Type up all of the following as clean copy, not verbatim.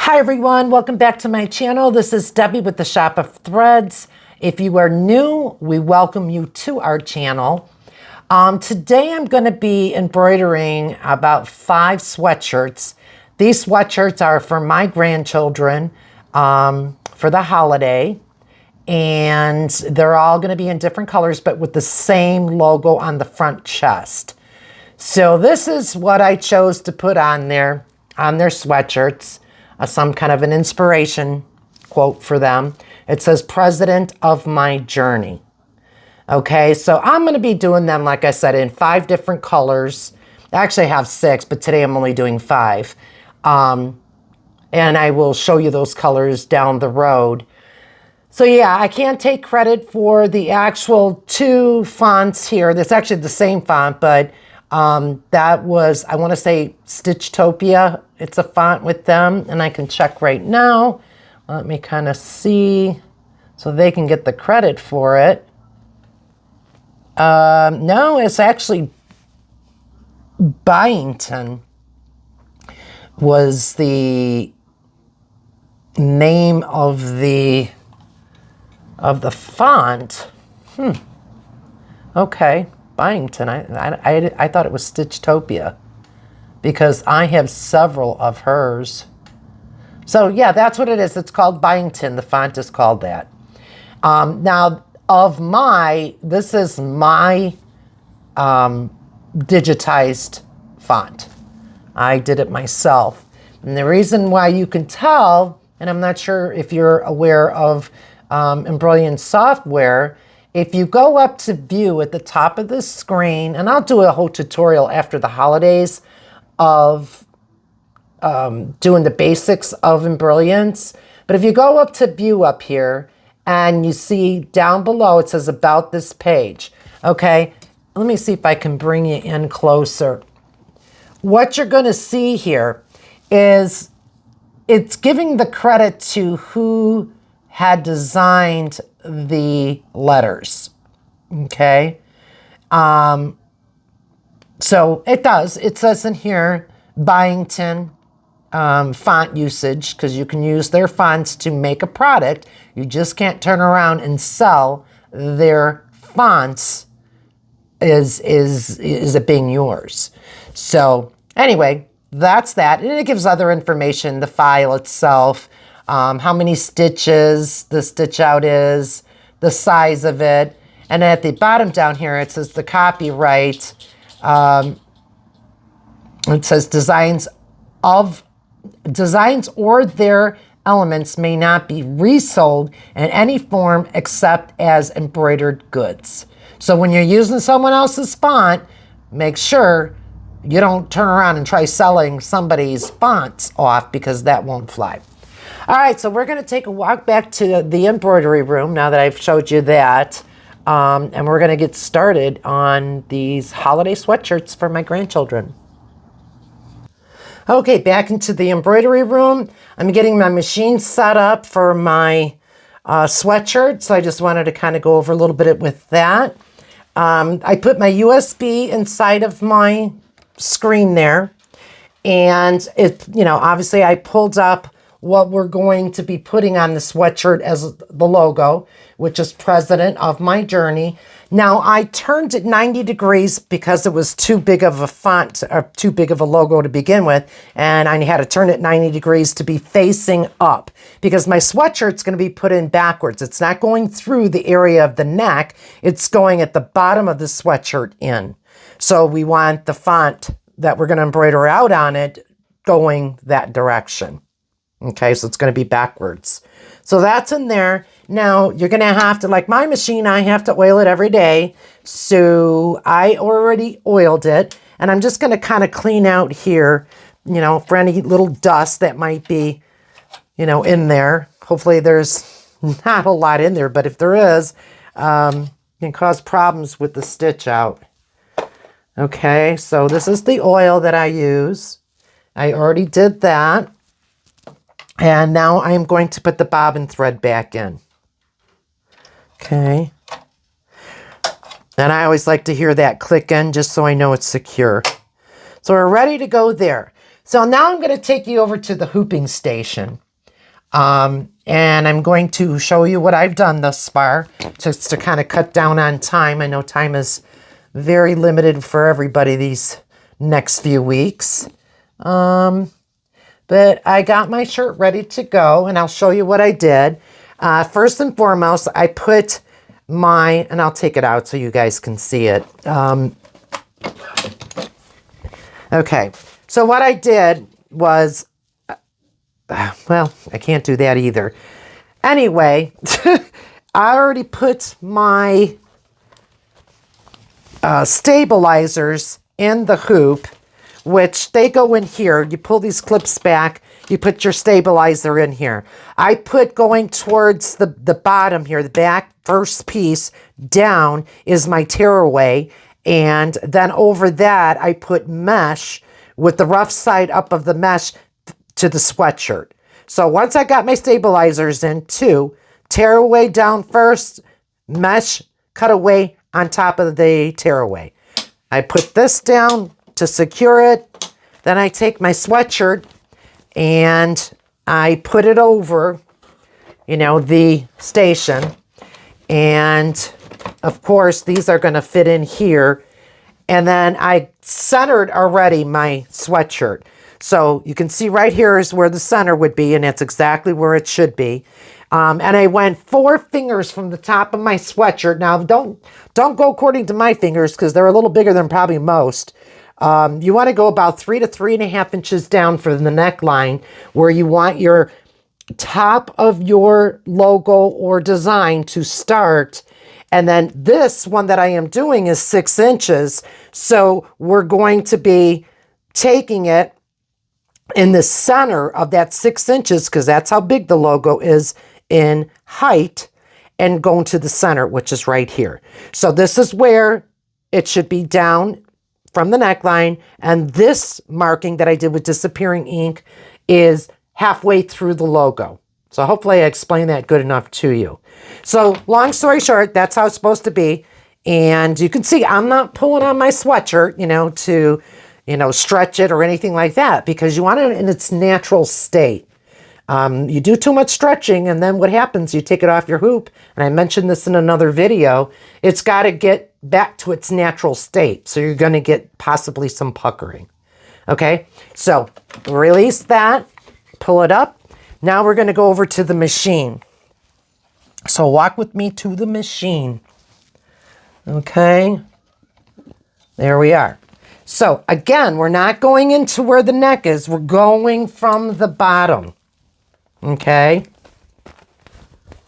Hi everyone, welcome back to my channel. This is Debbie with the Shop of Threads. If you are new, we welcome you to our channel. Today I'm going to be embroidering about 5 sweatshirts. These sweatshirts are for my grandchildren for the holiday. And they're all going to be in different colors, but with the same logo on the front chest. So this is what I chose to put on their sweatshirts. Some kind of an inspiration quote for them. It says, "President of my journey." Okay, so I'm going to be doing them, like I said, in 5 different colors. I actually have 6, but today I'm only doing 5. And I will show you those colors down the road. So yeah, I can't take credit for the actual 2 fonts here. That's actually the same font, but that was, I want to say, Stitchtopia. It's a font with them, and I can check right now. Let me kind of see so they can get the credit for it. No, it's actually Byington was the name of the font. Okay, Byington. I thought it was Stitchtopia because I have several of hers. So yeah, that's what it is. It's called Byington. The font is called that. Now, this is my digitized font. I did it myself. And the reason why you can tell, and I'm not sure if you're aware of embroidering software, if you go up to view at the top of the screen, and I'll do a whole tutorial after the holidays of doing the basics of embroiderings. But if you go up to view up here and you see down below, it says about this page. Okay, let me see if I can bring you in closer. What you're going to see here is it's giving the credit to who had designed the letters. Okay. So it does. It says in here, Byington font usage, because you can use their fonts to make a product. You just can't turn around and sell their fonts is it being yours. So anyway, that's that. And it gives other information, the file itself, how many stitches the stitch out is, the size of it. And at the bottom down here, it says the copyright. It says designs or their elements may not be resold in any form except as embroidered goods. So when you're using someone else's font, make sure you don't turn around and try selling somebody's fonts off, because that won't fly. All right, so we're going to take a walk back to the embroidery room now that I've showed you that. And we're going to get started on these holiday sweatshirts for my grandchildren. Okay, back into the embroidery room. I'm getting my machine set up for my sweatshirt, so I just wanted to kind of go over a little bit with that. I put my USB inside of my screen there, and it, obviously I pulled up what we're going to be putting on the sweatshirt as the logo, which is President of My Journey. Now, I turned it 90 degrees because it was too big of a font, or too big of a logo to begin with, and I had to turn it 90 degrees to be facing up, because my sweatshirt's going to be put in backwards. It's not going through the area of the neck. It's going at the bottom of the sweatshirt in. So we want the font that we're going to embroider out on it going that direction. Okay, so it's going to be backwards. So that's in there. Now, you're going to have to, like my machine, I have to oil it every day. So I already oiled it. And I'm just going to kind of clean out here, for any little dust that might be, in there. Hopefully there's not a lot in there, but if there is, it can cause problems with the stitch out. Okay, so this is the oil that I use. I already did that. And now I'm going to put the bobbin thread back in. Okay. And I always like to hear that click in just so I know it's secure. So we're ready to go there. So now I'm going to take you over to the hooping station. And I'm going to show you what I've done thus far, just to kind of cut down on time. I know time is very limited for everybody these next few weeks. But I got my shirt ready to go, and I'll show you what I did. First and foremost, I put my, and I'll take it out so you guys can see it. Okay, so what I did was, well, I can't do that either. Anyway, I already put my stabilizers in the hoop, which they go in here. You pull these clips back, you put your stabilizer in here. I put going towards the bottom here, the back first piece down is my tearaway. And then over that, I put mesh with the rough side up of the mesh to the sweatshirt. So once I got my stabilizers in, two, tearaway down first, mesh cutaway on top of the tearaway. I put this down to secure it. Then I take my sweatshirt and I put it over, you know, the station. And of course, these are going to fit in here. And then I centered already my sweatshirt. So you can see right here is where the center would be, and it's exactly where it should be. And I went 4 fingers from the top of my sweatshirt. Now, don't go according to my fingers because they're a little bigger than probably most. You want to go about 3 to 3.5 inches down for the neckline, where you want your top of your logo or design to start. And then this one that I am doing is 6 inches. So we're going to be taking it in the center of that 6 inches, because that's how big the logo is in height, and going to the center, which is right here. So this is where it should be down from the neckline. And this marking that I did with disappearing ink is halfway through the logo. So hopefully I explained that good enough to you. So long story short, that's how it's supposed to be. And you can see I'm not pulling on my sweatshirt, you know, to, you know, stretch it or anything like that, because you want it in its natural state. You do too much stretching, and then what happens? You take it off your hoop, and I mentioned this in another video. It's got to get back to its natural state, so you're going to get possibly some puckering. Okay, so release that, pull it up. Now we're going to go over to the machine. So walk with me to the machine. Okay, there we are. So again, we're not going into where the neck is. We're going from the bottom. Okay.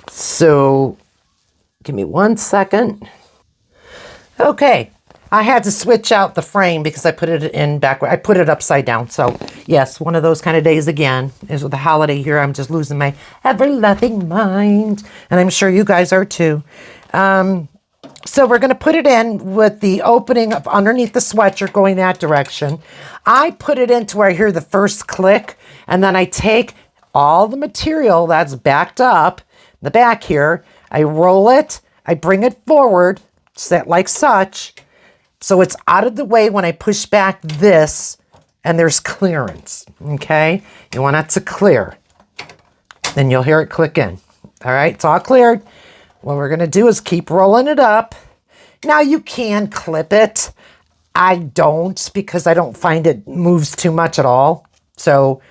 So give me 1 second. Okay. I had to switch out the frame because I put it in backward. I put it upside down. So yes, one of those kind of days again. Is with the holiday here. I'm just losing my ever-loving mind. And I'm sure you guys are too. So we're going to put it in with the opening of underneath the sweatshirt going that direction. I put it into where I hear the first click, and then I take all the material that's backed up in the back here. I roll it, I bring it forward, set like such, so it's out of the way when I push back this, and there's clearance, okay? You want it to clear. Then you'll hear it click in. All right, it's all cleared. What we're going to do is keep rolling it up. Now you can clip it. I don't, because I don't find it moves too much at all. So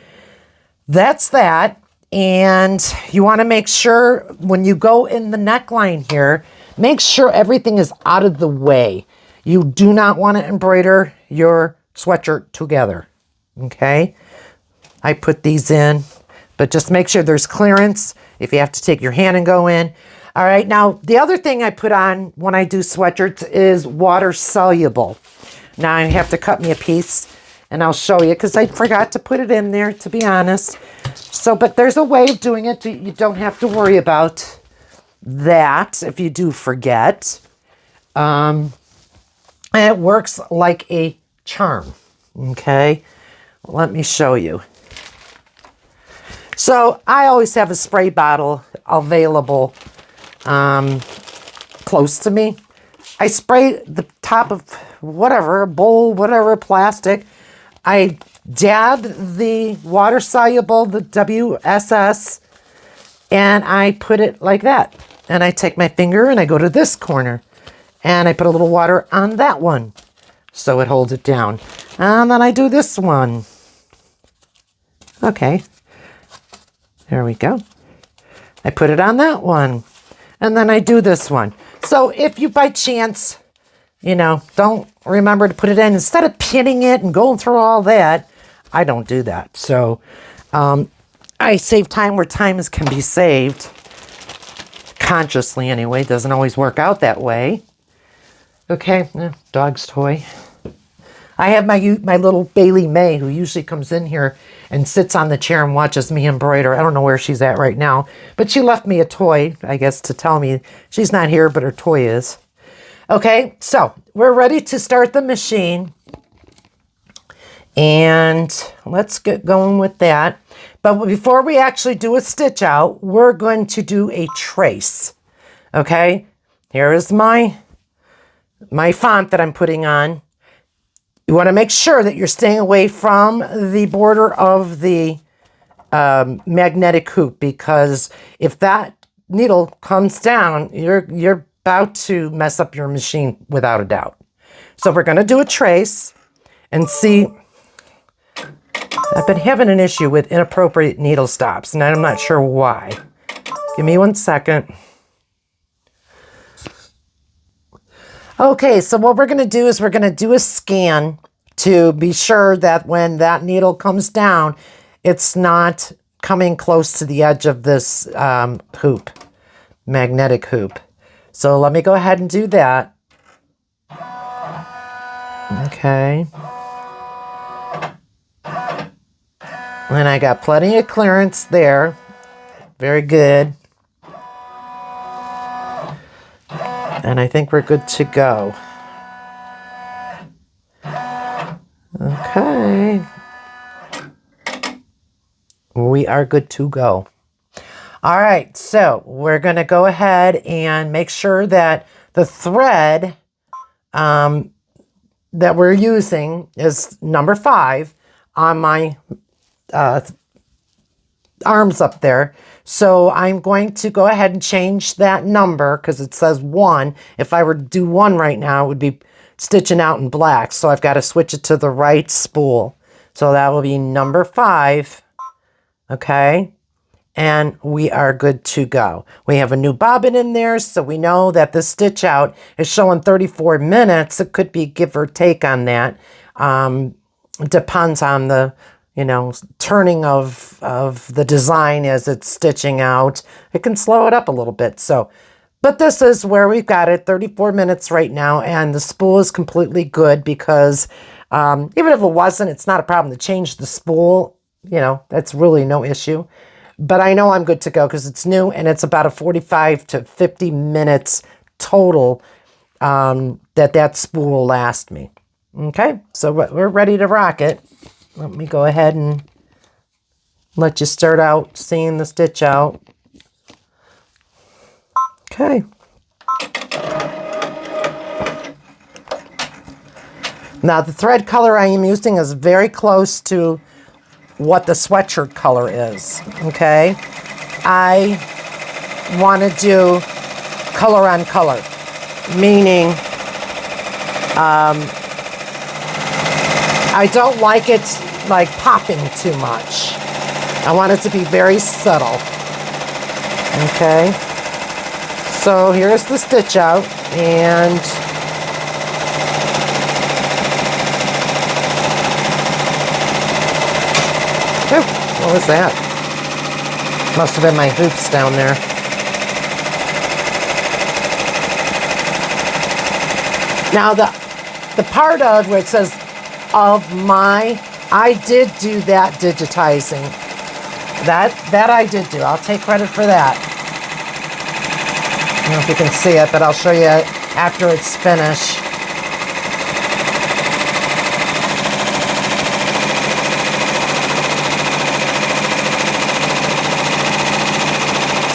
that's that. And you want to make sure when you go in the neckline here, make sure everything is out of the way. You do not want to embroider your sweatshirt together. Okay? I put these in, but just make sure there's clearance. If you have to take your hand and go in. All right, now the other thing I put on when I do sweatshirts is water soluble. Now I have to cut me a piece and I'll show you because I forgot to put it in there, to be honest. So, but there's a way of doing it. You don't have to worry about that if you do forget. And it works like a charm, okay? Let me show you. So I always have a spray bottle available close to me. I spray the top of whatever, a bowl, whatever, plastic. I dab the water soluble, the WSS, and I put it like that. And I take my finger and I go to this corner and I put a little water on that one so it holds it down. And then I do this one. Okay, there we go. I put it on that one. And then I do this one. So if you by chance, you know, don't remember to put it in, instead of pinning it and going through all that, I don't do that. So I save time where time can be saved. Consciously anyway. It doesn't always work out that way. Okay, dog's toy. I have my little Bailey May, who usually comes in here and sits on the chair and watches me embroider. I don't know where she's at right now, but she left me a toy, I guess, to tell me she's not here, but her toy is. Okay, so we're ready to start the machine. And let's get going with that. But before we actually do a stitch out, we're going to do a trace. Okay, here is my font that I'm putting on. You want to make sure that you're staying away from the border of the magnetic hoop, because if that needle comes down, you're about to mess up your machine without a doubt. So we're going to do a trace and see. I've been having an issue with inappropriate needle stops, and I'm not sure why. Give me 1 second. Okay, so what we're going to do is we're going to do a scan to be sure that when that needle comes down, it's not coming close to the edge of this hoop, magnetic hoop. So let me go ahead and do that. Okay. And I got plenty of clearance there. Very good. And I think we're good to go. Okay. We are good to go. All right, so we're going to go ahead and make sure that the thread that we're using is number 5 on my arms up there. So I'm going to go ahead and change that number because it says 1. If I were to do 1 right now, it would be stitching out in black. So I've got to switch it to the right spool. So that will be number 5. Okay. And we are good to go. We have a new bobbin in there, so we know that the stitch out is showing 34 minutes. It could be give or take on that. It depends on the, you know, turning of the design as it's stitching out. It can slow it up a little bit. So, but this is where we've got it, 34 minutes right now, and the spool is completely good because even if it wasn't, it's not a problem to change the spool. You know, that's really no issue. But I know I'm good to go because it's new and it's about a 45 to 50 minutes total that spool will last me. Okay, so we're ready to rock it. Let me go ahead and let you start out seeing the stitch out. Okay. Now the thread color I am using is very close to what the sweatshirt color is, okay? I want to do color on color, meaning I don't like it like popping too much. I want it to be very subtle, okay? So here's the stitch out, and what was that? Must have been my hoops down there. Now the part of where it says of my, I did do that digitizing. That I did do. I'll take credit for that. I don't know if you can see it, but I'll show you after it's finished.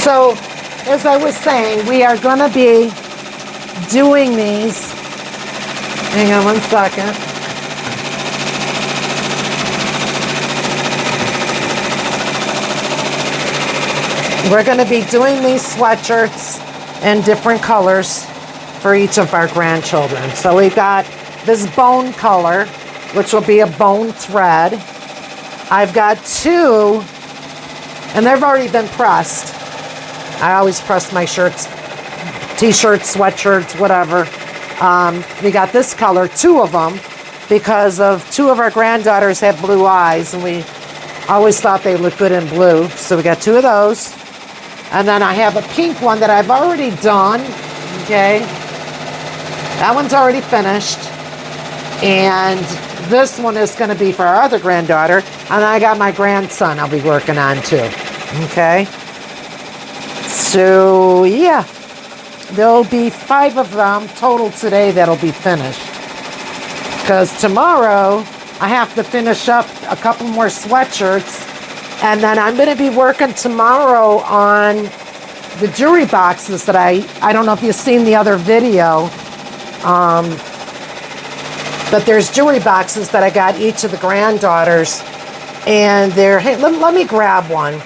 So, as I was saying, we are going to be doing these. Hang on 1 second. We're going to be doing these sweatshirts in different colors for each of our grandchildren. So we've got this bone color, which will be a bone thread. I've got two, and they've already been pressed. I always press my shirts, t-shirts, sweatshirts, whatever. We got this color, two of them, because of two of our granddaughters have blue eyes, and we always thought they looked good in blue. So we got two of those. And then I have a pink one that I've already done, okay? That one's already finished. And this one is going to be for our other granddaughter. And I got my grandson I'll be working on too, okay? So, yeah. There'll be 5 of them total today that'll be finished. Because tomorrow, I have to finish up a couple more sweatshirts. And then I'm going to be working tomorrow on the jewelry boxes that I don't know if you've seen the other video. But there's jewelry boxes that I got each of the granddaughters. And they're, hey, let me grab one.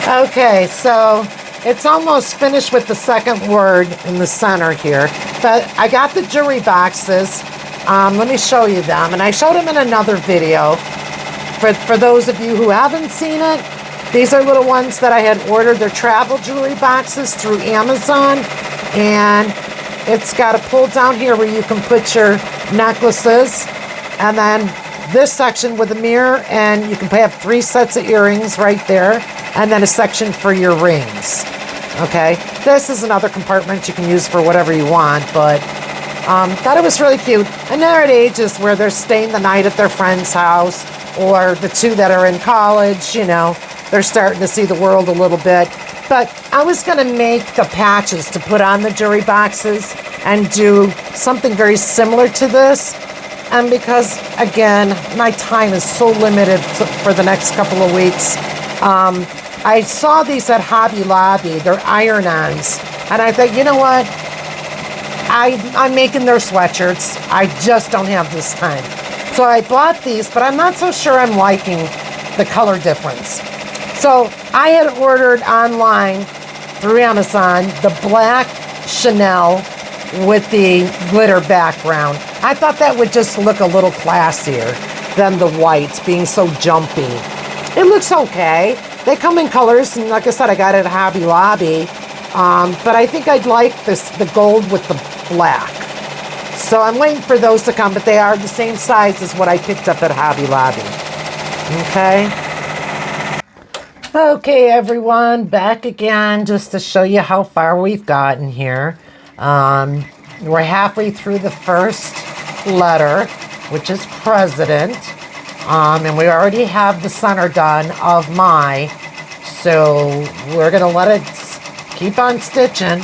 Okay, so it's almost finished with the second word in the center here. But I got the jewelry boxes. Let me show you them. And I showed them in another video. For those of you who haven't seen it, these are little ones that I had ordered. They're travel jewelry boxes through Amazon. And it's got a pull down here where you can put your necklaces. And then this section with a mirror. And you can have 3 sets of earrings right there. And then a section for your rings. Okay, this is another compartment you can use for whatever you want, but thought it was really cute. And they're at ages where they're staying the night at their friend's house, or the 2 that are in college, you know, they're starting to see the world a little bit. But I was going to make the patches to put on the jewelry boxes and do something very similar to this. And because, again, my time is so limited for the next couple of weeks, I saw these at Hobby Lobby. They're iron-ons. And I thought, you know what? I'm making their sweatshirts. I just don't have this time. So I bought these, but I'm not so sure I'm liking the color difference. So I had ordered online through Amazon the black Chanel with the glitter background. I thought that would just look a little classier than the white being so jumpy. It looks okay. They come in colors, and like I said, I got it at Hobby Lobby. But I think I'd like the gold with the black. So I'm waiting for those to come, but they are the same size as what I picked up at Hobby Lobby. Okay. Okay, everyone, back again just to show you how far we've gotten here. We're halfway through the first letter, which is president. And we already have the center done of my, so we're going to let it keep on stitching,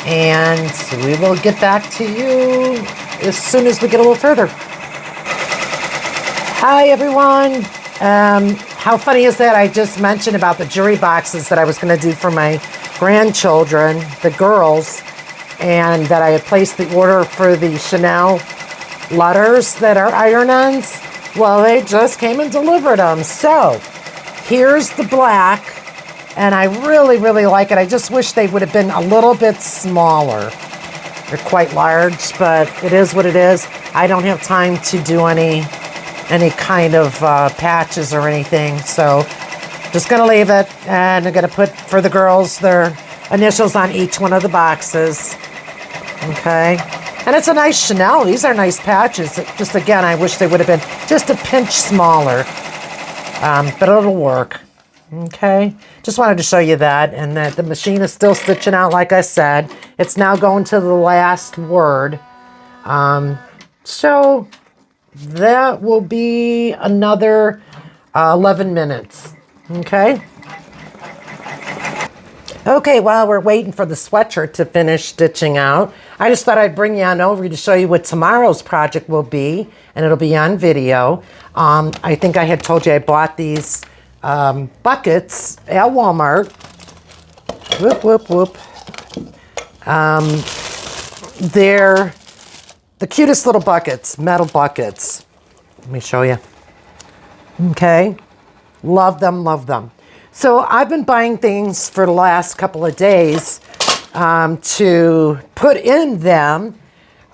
and we will get back to you as soon as we get a little further. Hi, everyone. How funny is that? I just mentioned about the jewelry boxes that I was going to do for my grandchildren, the girls, and that I had placed the order for the Chanel letters that are iron-ons. Well, they just came and delivered them. So here's the black, and I really, really like it. I just wish they would have been a little bit smaller. They're quite large, but it is what it is. I don't have time to do any kind of patches or anything, so just gonna leave it, and I'm gonna put for the girls their initials on each one of the boxes. Okay. And it's a nice Chanel. These are nice patches. Just again, I wish they would have been just a pinch smaller. But it'll work. Okay. Just wanted to show you that. And that the machine is still stitching out, like I said. It's now going to the last word. So that will be another 11 minutes. Okay. Okay, while we're waiting for the sweatshirt to finish stitching out, I just thought I'd bring you on over to show you what tomorrow's project will be, and it'll be on video. I think I had told you I bought these buckets at Walmart. Whoop, whoop, whoop. They're the cutest little buckets, metal buckets. Let me show you. Okay, love them, love them. So I've been buying things for the last couple of days to put in them.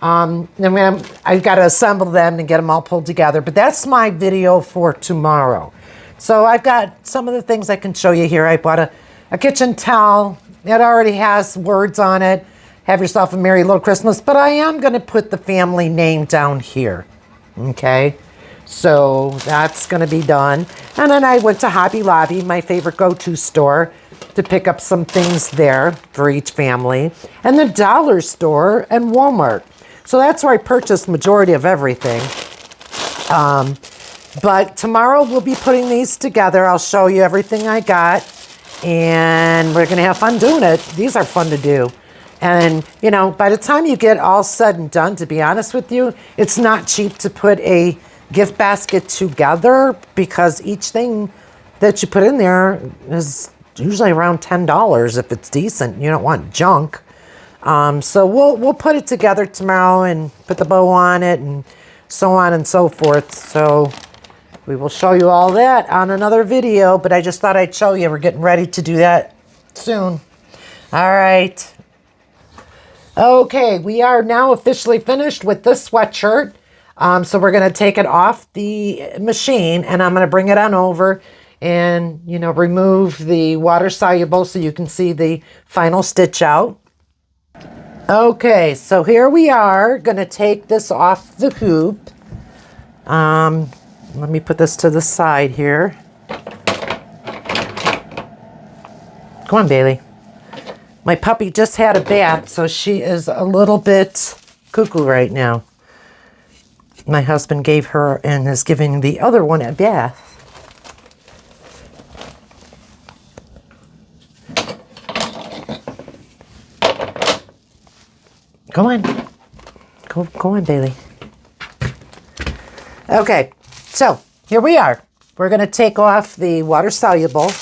I've got to assemble them and get them all pulled together. But that's my video for tomorrow. So I've got some of the things I can show you here. I bought a kitchen towel. It already has words on it. Have yourself a merry little Christmas. But I am going to put the family name down here. Okay. So that's going to be done. And then I went to Hobby Lobby, my favorite go-to store, to pick up some things there for each family. And the dollar store and Walmart. So that's where I purchased majority of everything. But tomorrow we'll be putting these together. I'll show you everything I got. And we're going to have fun doing it. These are fun to do. And, you know, by the time you get all said and done, to be honest with you, it's not cheap to put a gift basket together, because each thing that you put in there is usually around $10 if it's decent. You don't want junk. So we'll put it together tomorrow and put the bow on it and so on and so forth. So we will show you all that on another video, but I just thought I'd show you. We're getting ready to do that soon. All right. Okay, we are now officially finished with this sweatshirt. So we're going to take it off the machine, and I'm going to bring it on over and, you know, remove the water soluble so you can see the final stitch out. Okay, so here we are going to take this off the hoop. Let me put this to the side here. Come on, Bailey. My puppy just had a bath, so she is a little bit cuckoo right now. My husband gave her and is giving the other one a bath. Go on. Go on, Bailey. Okay, so here we are. We're going to take off the water soluble.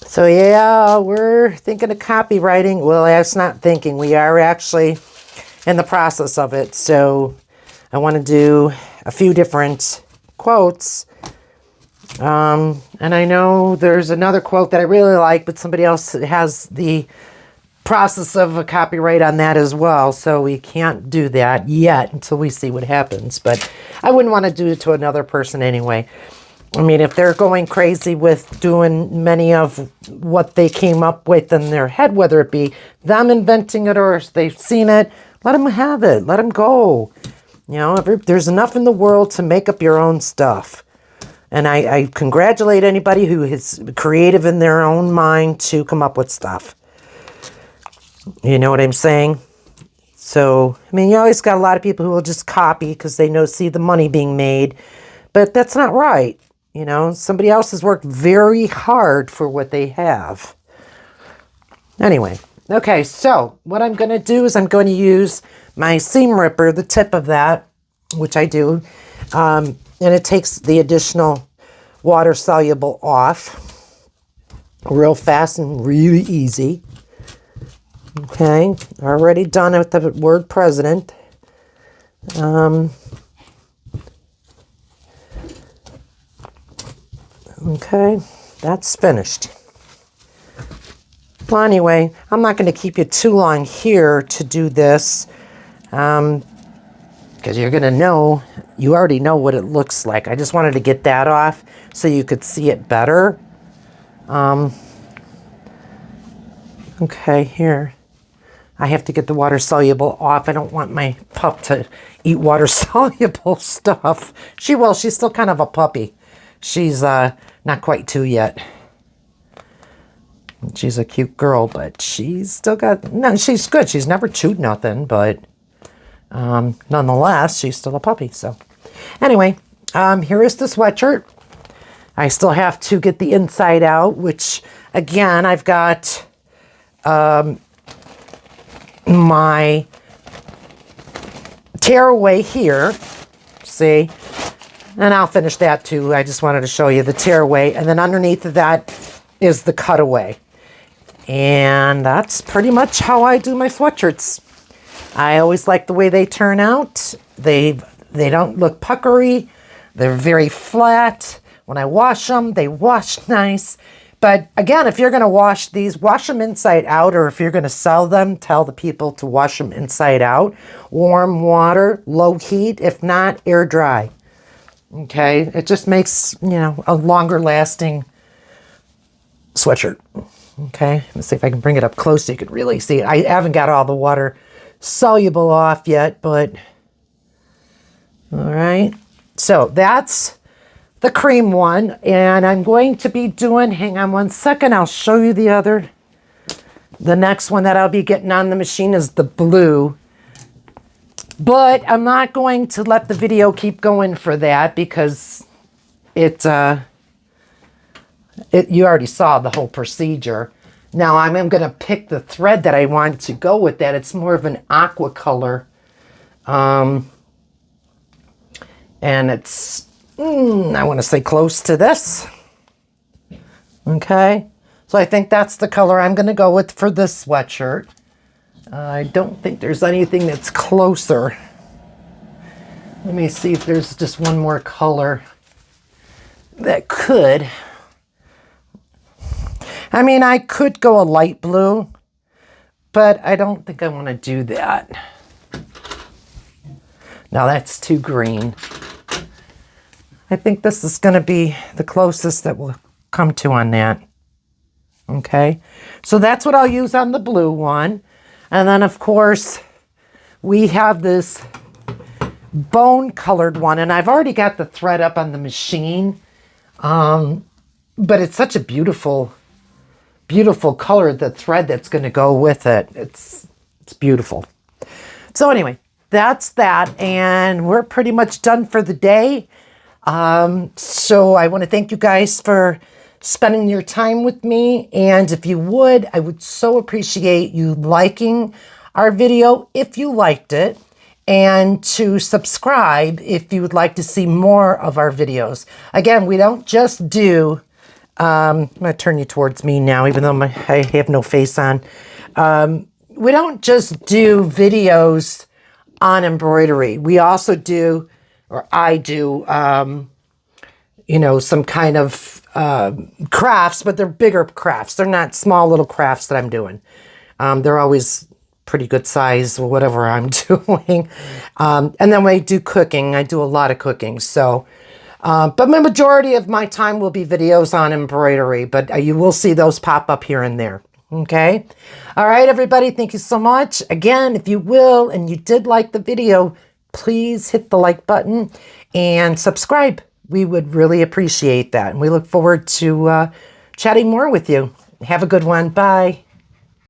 So yeah, we're thinking of copywriting. Well, that's not thinking. We are actually in the process of it. So I want to do a few different quotes. And I know there's another quote that I really like, but somebody else has the process of a copyright on that as well. So we can't do that yet until we see what happens. But I wouldn't want to do it to another person anyway. I mean, if they're going crazy with doing many of what they came up with in their head, whether it be them inventing it or if they've seen it, let them have it. Let them go. You know, there's enough in the world to make up your own stuff. And I congratulate anybody who is creative in their own mind to come up with stuff. You know what I'm saying? So, I mean, you always got a lot of people who will just copy because they see the money being made. But that's not right. You know, somebody else has worked very hard for what they have. Anyway, okay, so what I'm going to do is I'm going to use my seam ripper, the tip of that, which I do, and it takes the additional water soluble off real fast and really easy. Okay, already done with the word president. Okay, that's finished. Well, anyway, I'm not going to keep you too long here to do this, because you're going to know, you already know what it looks like. I just wanted to get that off so you could see it better. Okay, here. I have to get the water soluble off. I don't want my pup to eat water soluble stuff. She will. She's still kind of a puppy. She's not quite 2 yet. She's a cute girl, but she's still got... No, she's good. She's never chewed nothing, but nonetheless, she's still a puppy. So anyway, here is the sweatshirt. I still have to get the inside out, which, again, I've got my tearaway here. See? And I'll finish that too. I just wanted to show you the tearaway. And then underneath of that is the cutaway. And that's pretty much how I do my sweatshirts. I always like the way they turn out. They don't look puckery. They're very flat. When I wash them, they wash nice. But again, if you're going to wash these, wash them inside out, or if you're going to sell them, tell the people to wash them inside out. Warm water, low heat, if not, air dry. Okay, it just makes, you know, a longer lasting sweatshirt. Okay, let's see if I can bring it up close so you can really see it. I haven't got all the water soluble off yet, but all right. So that's the cream one, and I'm going to be doing, hang on one second, I'll show you the other. The next one that I'll be getting on the machine is the blue. But I'm not going to let the video keep going for that because you already saw the whole procedure. Now I'm going to pick the thread that I want to go with that. It's more of an aqua color. And it's, I want to say close to this. Okay. So I think that's the color I'm going to go with for this sweatshirt. I don't think there's anything that's closer. Let me see if there's just one more color that could. I mean, I could go a light blue, but I don't think I want to do that. Now that's too green. I think this is going to be the closest that we'll come to on that. Okay, so that's what I'll use on the blue one. And then, of course, we have this bone colored one, and I've already got the thread up on the machine. But it's such a beautiful, beautiful color, the thread that's going to go with it. It's beautiful. So anyway, that's that, and we're pretty much done for the day. So I want to thank you guys for spending your time with me, and if you would, I would so appreciate you liking our video if you liked it, and to subscribe if you would like to see more of our videos. Again, we don't just do, I'm going to turn you towards me now, even though I have no face on. We don't just do videos on embroidery. We also do, or I do, you know, some kind of crafts, but they're bigger crafts. They're not small little crafts that I'm doing. They're always pretty good size, whatever I'm doing. And then when I do cooking, I do a lot of cooking. So, but the majority of my time will be videos on embroidery, but you will see those pop up here and there. Okay. All right, everybody. Thank you so much. Again, if you will, and you did like the video, please hit the like button and subscribe. We would really appreciate that. And we look forward to chatting more with you. Have a good one. Bye.